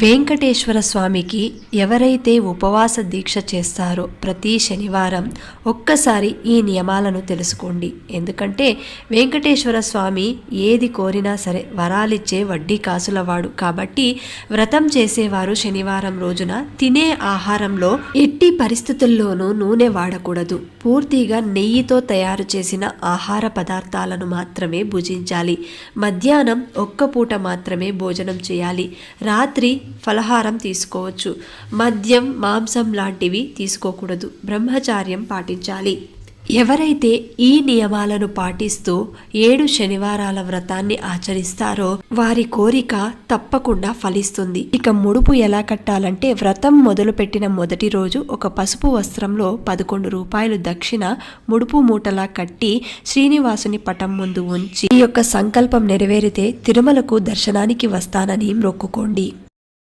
వెంకటేశ్వర స్వామికి ఎవరైతే ఉపవాస దీక్ష చేస్తారో ప్రతి శనివారం ఒక్కసారి ఈ నియమాలను తెలుసుకోండి. ఎందుకంటే వెంకటేశ్వర స్వామి ఏది కోరినా సరే వరాలిచ్చే వడ్డీ కాసులవాడు. కాబట్టి వ్రతం చేసేవారు శనివారం రోజున తినే ఆహారంలో ఎట్టి పరిస్థితుల్లోనూ నూనె వాడకూడదు. పూర్తిగా నెయ్యితో తయారు చేసిన ఆహార పదార్థాలను మాత్రమే భుజించాలి. మధ్యాహ్నం ఒక్క పూట మాత్రమే భోజనం చేయాలి. రాత్రి ఫలహారం తీసుకోవచ్చు. మద్యం, మాంసం లాంటివి తీసుకోకూడదు. బ్రహ్మచార్యం పాటించాలి. ఎవరైతే ఈ నియమాలను పాటిస్తూ 7 శనివారాల వ్రతాన్ని ఆచరిస్తారో వారి కోరిక తప్పకుండా ఫలిస్తుంది. ఇక ముడుపు ఎలా కట్టాలంటే, వ్రతం మొదలుపెట్టిన మొదటి రోజు ఒక పసుపు వస్త్రంలో 11 రూపాయలు దక్షిణ ముడుపు మూటలా కట్టి శ్రీనివాసుని పటం ముందు ఉంచి ఈ యొక్క సంకల్పం నెరవేరితే తిరుమలకు దర్శనానికి వస్తానని మొక్కుకోండి.